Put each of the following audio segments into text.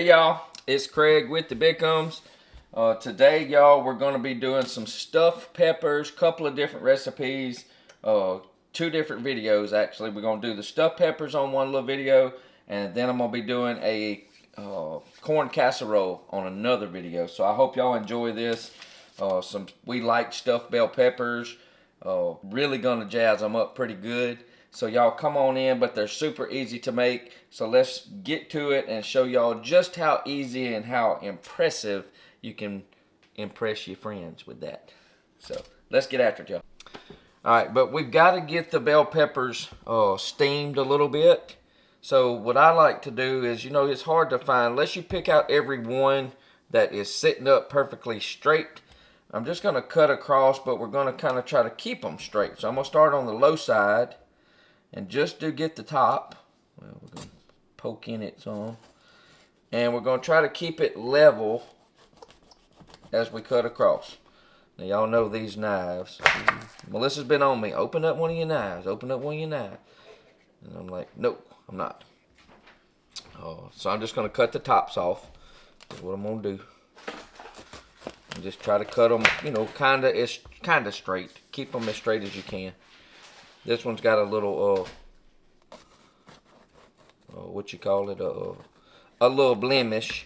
y'all, it's Craig with the Bickhams. Today, y'all, we're going to be doing some stuffed peppers, couple of different recipes, 2 different videos actually. We're going to do the stuffed peppers on one little video, and then I'm going to be doing a corn casserole on another video. So I hope y'all enjoy this. We like stuffed bell peppers. Really going to jazz them up pretty good. So y'all come on in, but they're super easy to make. So let's get to it and show y'all just how easy and how impressive you can impress your friends with that. So let's get after it, y'all. Alright, but we've got to get the bell peppers steamed a little bit. So what I like to do is, you know, it's hard to find unless you pick out every one that is sitting up perfectly straight. I'm just going to cut across, but we're going to kind of try to keep them straight. So I'm going to start on the low side and just to get the top. Well, we're going to poke in it some. And we're going to try to keep it level as we cut across. Now, y'all know these knives. Melissa's been on me. Open up one of your knives. Open up one of your knives. And I'm like, nope, I'm not. So I'm just going to cut the tops off. That's what I'm going to do. And just try to cut them, you know, kind of straight. Keep them as straight as you can. This one's got a little, what you call it, a little blemish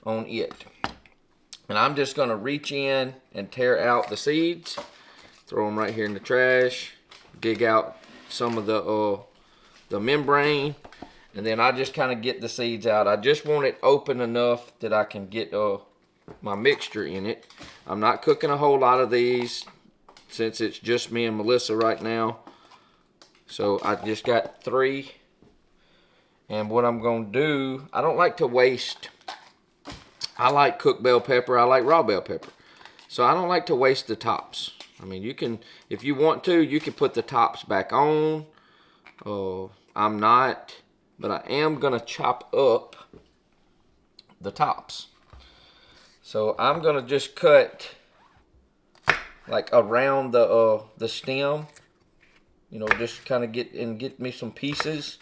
on it. And I'm just going to reach in and tear out the seeds. Throw them right here in the trash. Dig out some of the membrane. And then I just kind of get the seeds out. I just want it open enough that I can get my mixture in it. I'm not cooking a whole lot of these since it's just me and Melissa right now. So I just got 3. And what I'm going to do, I don't like to waste. I like cooked bell pepper. I like raw bell pepper. So I don't like to waste the tops. I mean, you can, if you want to, you can put the tops back on. I'm not, but I am going to chop up the tops. So I'm going to just cut like around the stem. You know, just kind of get me some pieces.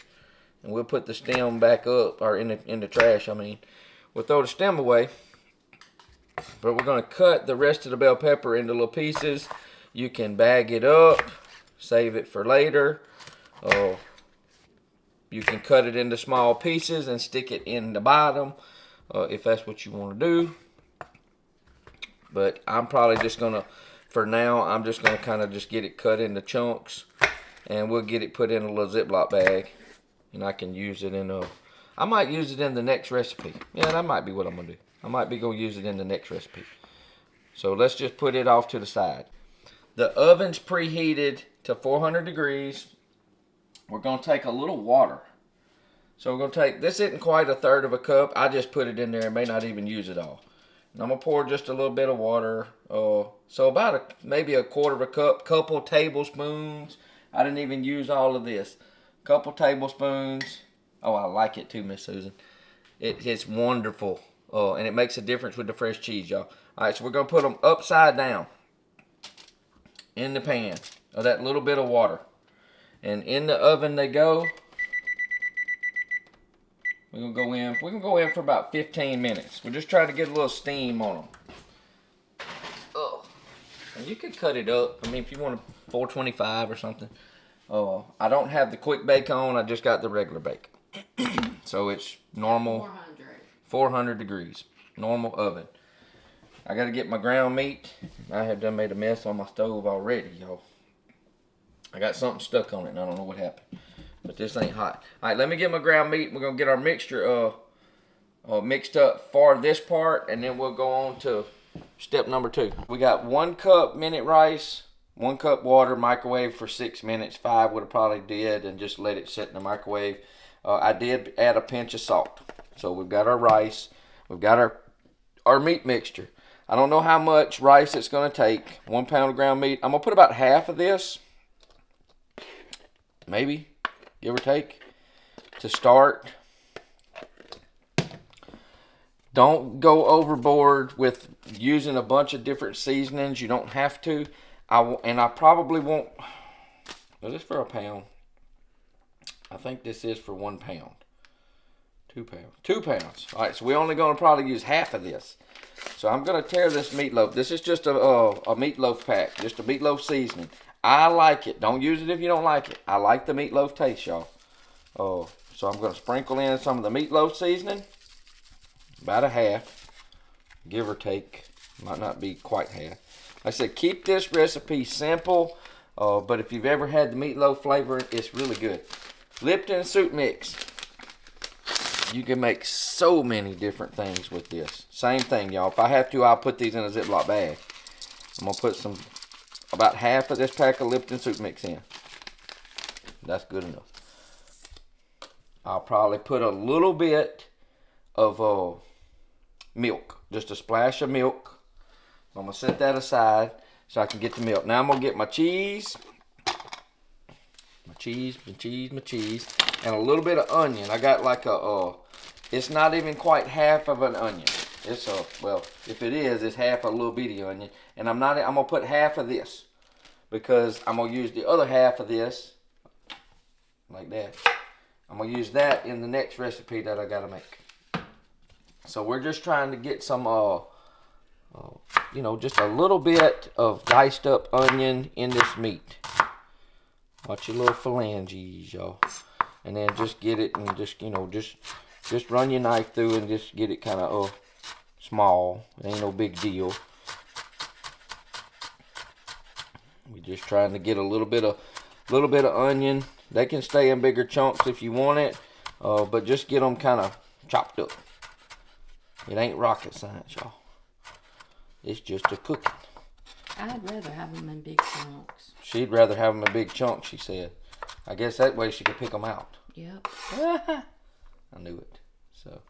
And we'll put the stem back up, or in the trash, I mean. We'll throw the stem away, but we're going to cut the rest of the bell pepper into little pieces. You can bag it up, save it for later. You can cut it into small pieces and stick it in the bottom if that's what you want to do. But I'm probably just going to, for now, I'm just going to kind of just get it cut into chunks. And we'll get it put in a little Ziploc bag. And I can use it in I might use it in the next recipe. Yeah, that might be what I'm going to do. I might be going to use it in the next recipe. So let's just put it off to the side. The oven's preheated to 400 degrees. We're going to take a little water. So we're going to take, this isn't quite 1/3 of a cup. I just put it in there and may not even use it all. And I'm going to pour just a little bit of water. So about maybe 1/4 of a cup, couple tablespoons. I didn't even use all of this. Couple tablespoons. Oh, I like it too, Miss Susan. It's wonderful. And it makes a difference with the fresh cheese, y'all. All right, so we're going to put them upside down in the pan of that little bit of water. And in the oven they go. We're going to go in for about 15 minutes. We're just trying to get a little steam on them. And you could cut it up. I mean, if you want a 425 or something. I don't have the quick bake on. I just got the regular bake. So it's normal 400 degrees, normal oven. I got to get my ground meat. I have done made a mess on my stove already, y'all. I got something stuck on it and I don't know what happened. But this ain't hot. All right, let me get my ground meat. We're going to get our mixture mixed up for this part, and then we'll go on to step number 2. We got 1 cup minute rice, 1 cup water, microwave for 6 minutes. 5 would have probably did, and just let it sit in the microwave. I did add a pinch of salt. So we've got our rice. We've got our meat mixture. I don't know how much rice it's going to take. 1 pound of ground meat. I'm going to put about half of this. Maybe, give or take, to start. Don't go overboard with using a bunch of different seasonings. You don't have to. I probably won't. Is this for a pound? I think this is for 1 pound. 2 pounds. 2 pounds. All right, so we're only going to probably use half of this. So I'm going to tear this meatloaf. This is just a meatloaf pack, just a meatloaf seasoning. I like it. Don't use it if you don't like it. I like the meatloaf taste, y'all. So I'm going to sprinkle in some of the meatloaf seasoning. About a half, give or take. Might not be quite half. Like I said, keep this recipe simple, but if you've ever had the meatloaf flavor, it's really good. Lipton soup mix. You can make so many different things with this. Same thing, y'all. If I have to, I'll put these in a Ziploc bag. I'm going to put about half of this pack of Lipton soup mix in. That's good enough. I'll probably put a little bit of milk. Just a splash of milk. I'm going to set that aside so I can get the milk. Now I'm going to get my cheese. My cheese. And a little bit of onion. I got like it's not even quite half of an onion. It's well, if it is, it's half a little bitty onion. And I'm going to put half of this because I'm going to use the other half of this like that. I'm going to use that in the next recipe that I got to make. So we're just trying to get some, just a little bit of diced up onion in this meat. Watch your little phalanges, y'all. And then just get it and just run your knife through and just get it kind of small. It ain't no big deal. We're just trying to get a little bit of onion. They can stay in bigger chunks if you want it, but just get them kind of chopped up. It ain't rocket science, y'all. It's just a cooking. I'd rather have them in big chunks. She'd rather have them in big chunks, she said. I guess that way she could pick them out. Yep. I knew it. So,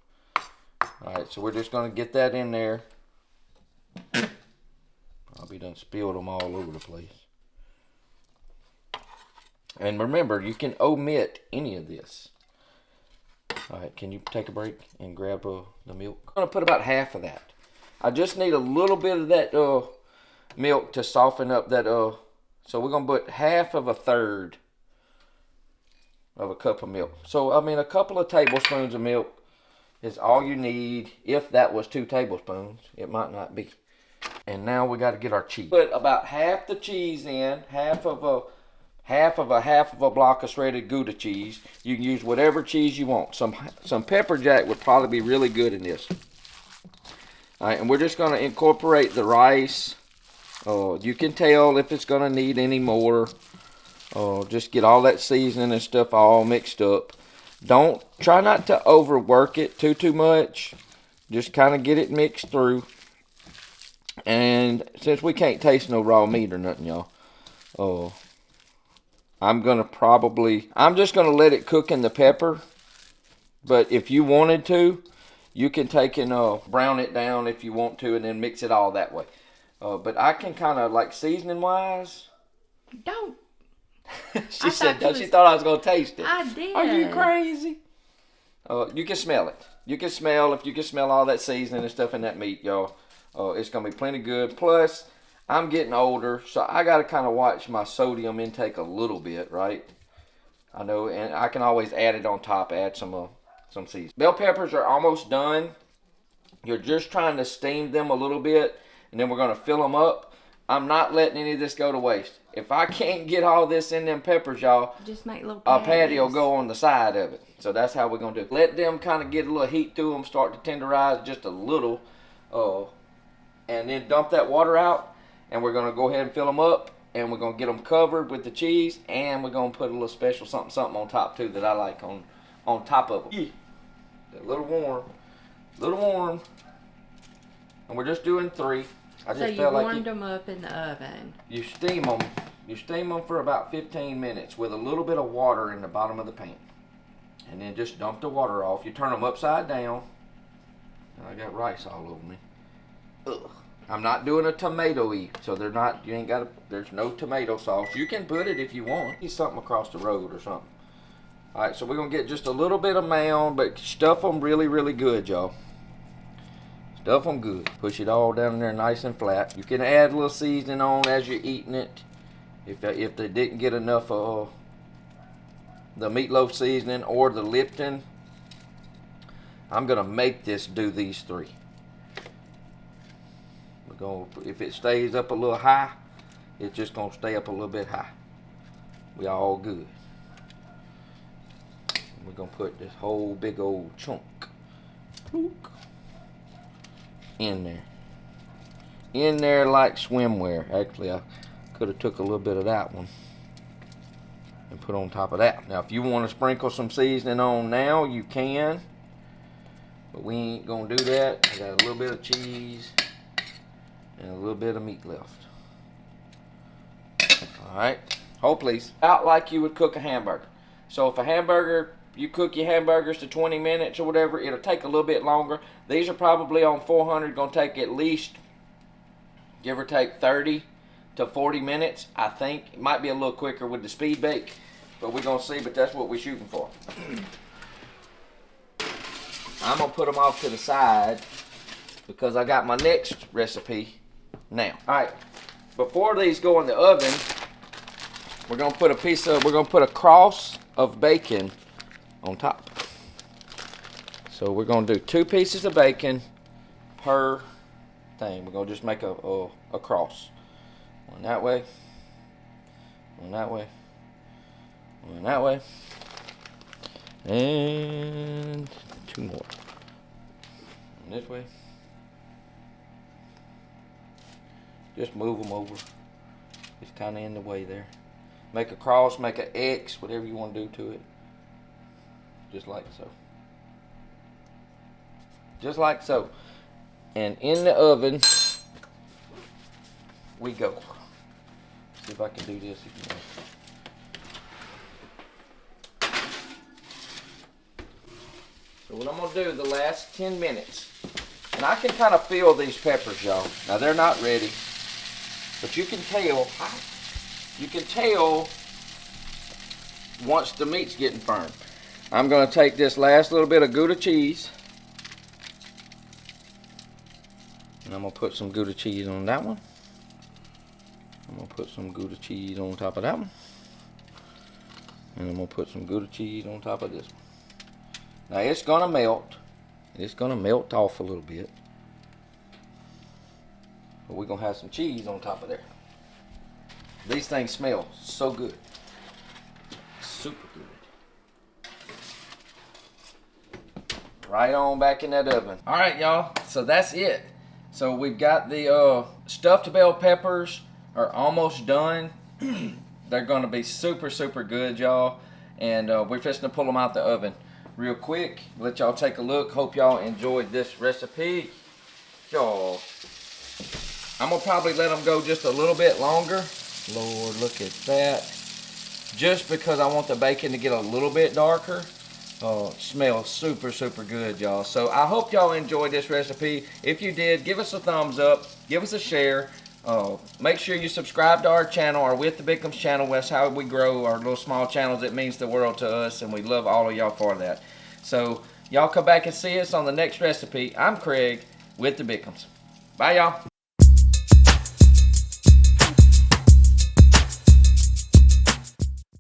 all right, so we're just going to get that in there. I'll be done spilled them all over the place. And remember, you can omit any of this. All right, can you take a break and grab the milk? I'm going to put about half of that. I just need a little bit of that milk to soften up that. So we're going to put half of a third of a cup of milk. So, I mean, a couple of tablespoons of milk is all you need. If that was 2 tablespoons, it might not be. And now we got to get our cheese. Put about half the cheese in, half of a block of shredded Gouda cheese. You can use whatever cheese you want. Some pepper jack would probably be really good in this. All right, and we're just going to incorporate the rice. You can tell if it's going to need any more. Just get all that seasoning and stuff all mixed up. Try not to overwork it too much. Just kind of get it mixed through. And since we can't taste no raw meat or nothing, y'all, I'm just going to let it cook in the pepper. But if you wanted to, you can take and brown it down if you want to and then mix it all that way. But I can kind of, like, seasoning-wise. Don't. She thought I was going to taste it. I did. Are you crazy? You can smell it. If you can smell all that seasoning and stuff in that meat, y'all, it's going to be plenty good. Plus, I'm getting older, so I got to kind of watch my sodium intake a little bit, right? I know, and I can always add it on top, add some seasoning. Bell peppers are almost done. You're just trying to steam them a little bit, and then we're going to fill them up. I'm not letting any of this go to waste. If I can't get all this in them peppers, y'all, just make little a patty will go on the side of it. So that's how we're going to do it. Let them kind of get a little heat through them, start to tenderize just a little, and then dump that water out, and we're going to go ahead and fill them up, and we're going to get them covered with the cheese, and we're going to put a little special something on top too that I like on top of them. Yeah. A little warm. And we're just doing 3. So you warmed them up in the oven. You steam them. You steam them for about 15 minutes with a little bit of water in the bottom of the pan. And then just dump the water off. You turn them upside down. I got rice all over me. Ugh. I'm not doing a tomato-y, so there's no tomato sauce. You can put it if you want. Need something across the road or something. All right, so we're going to get just a little bit of mound, but stuff them really, really good, y'all. Stuff them good. Push it all down there nice and flat. You can add a little seasoning on as you're eating it. If they didn't get enough of the meatloaf seasoning or the Lipton I'm gonna make this do these 3. We're gonna, if it stays up a little high, it's just gonna stay up a little bit high. We all good. We're gonna put this whole big old chunk in there. In there like swimwear. Actually, I could have took a little bit of that one and put on top of that. Now, if you want to sprinkle some seasoning on now, you can. But we ain't gonna do that. I got a little bit of cheese and a little bit of meat left. Alright. Hold please. Out like you would cook a hamburger. So if a hamburger, you cook your hamburgers to 20 minutes or whatever, it'll take a little bit longer. These are probably on 400, gonna take at least, give or take, 30 to 40 minutes, I think. It might be a little quicker with the speed bake, but we're gonna see, but that's what we're shooting for. I'm gonna put them off to the side because I got my next recipe now. Alright, before these go in the oven, we're gonna put a cross of bacon on top. So we're gonna do 2 pieces of bacon per thing. We're gonna just make a cross. One that way, one that way, one that way, and 2 more. And this way. Just move them over. It's kind of in the way there. Make a cross, make an X, whatever you want to do to it. Just like so. Just like so. And in the oven we go. See if I can do this again. So what I'm going to do the last 10 minutes, and I can kind of feel these peppers, y'all. Now they're not ready, but you can tell once the meat's getting firm. I'm going to take this last little bit of Gouda cheese, and I'm going to put some Gouda cheese on that one. I'm going to put some Gouda cheese on top of that one. And I'm going to put some Gouda cheese on top of this one. Now it's going to melt. It's going to melt off a little bit. But we're going to have some cheese on top of there. These things smell so good. Super good. Right on back in that oven. Alright, y'all. So that's it. So we've got the stuffed bell peppers are almost done. They're going to be super, super good, y'all. And we're fixing to pull them out the oven real quick. Let y'all take a look. Hope y'all enjoyed this recipe. Y'all, I'm going to probably let them go just a little bit longer. Lord, look at that. Just because I want the bacon to get a little bit darker. It smells super, super good, y'all. So I hope y'all enjoyed this recipe. If you did, give us a thumbs up. Give us a share. Make sure you subscribe to our channel, or With the Bickhams channel. That's how we grow our little small channels. It means the world to us, and we love all of y'all for that. So y'all come back and see us on the next recipe. I'm Craig with the Bickhams. Bye, y'all.